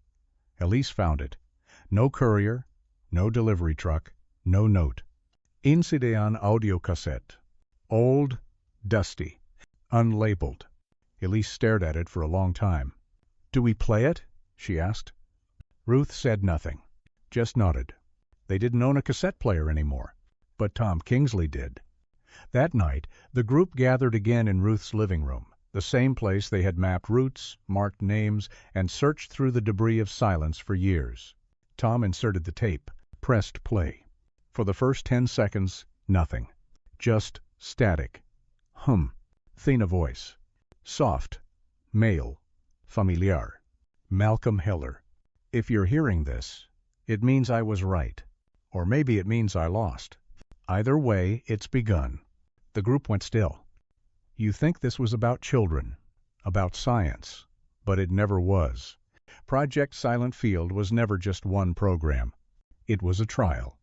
A: Elise found it. No courier, no delivery truck, no note. Insidean audio cassette. Old, dusty, unlabeled. Elise stared at it for a long time. "Do we play it?" she asked. Ruth said nothing, just nodded. They didn't own a cassette player anymore, but Tom Kingsley did. That night, the group gathered again in Ruth's living room, the same place they had mapped routes, marked names, and searched through the debris of silence for years. Tom inserted the tape, pressed play. For the first 10 seconds, nothing. Just static. Thin voice. Soft. Male. Familiar. Malcolm Heller. If you're hearing this, it means I was right. Or maybe it means I lost. Either way, it's begun. The group went still. You think this was about children, about science, but it never was. Project Silent Field was never just one program. It was a trial,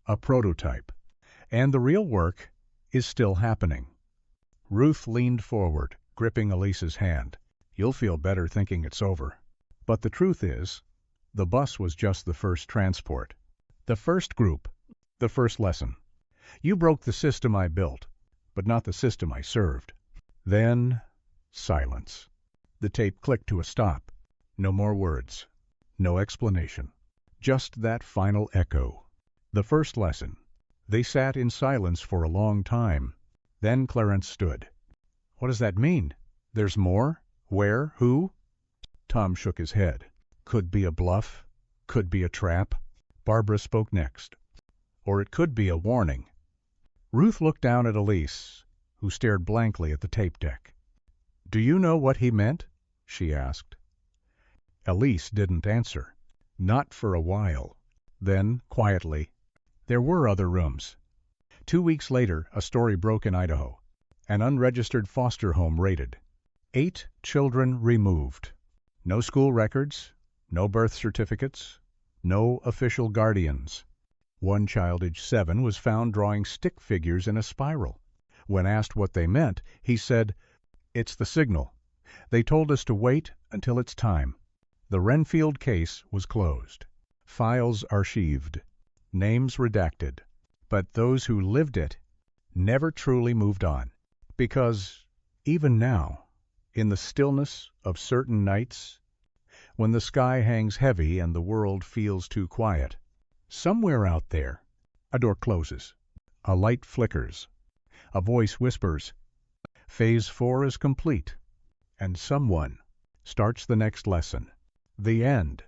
A: a prototype, and the real work is still happening. Ruth leaned forward, gripping Elise's hand. You'll feel better thinking it's over. But the truth is, the bus was just the first transport. The first group, the first lesson. You broke the system I built, but not the system I served. Then, silence. The tape clicked to a stop. No more words. No explanation. Just that final echo. The first lesson. They sat in silence for a long time. Then Clarence stood. What does that mean? There's more? Where? Who? Tom shook his head. Could be a bluff. Could be a trap. Barbara spoke next. Or it could be a warning. Ruth looked down at Elise, who stared blankly at the tape deck. Do you know what he meant? She asked. Elise didn't answer. Not for a while. Then, quietly, there were other rooms. 2 weeks later, a story broke in Idaho. An unregistered foster home raided. 8 children removed. No school records, no birth certificates, no official guardians. One child aged 7 was found drawing stick figures in a spiral. When asked what they meant, he said, "It's the signal. They told us to wait until it's time." The Renfield case was closed. Files archived. Names redacted. But those who lived it never truly moved on. Because, even now, in the stillness of certain nights, when the sky hangs heavy and the world feels too quiet, somewhere out there, a door closes, a light flickers, a voice whispers, Phase 4 is complete, and someone starts the next lesson, the end.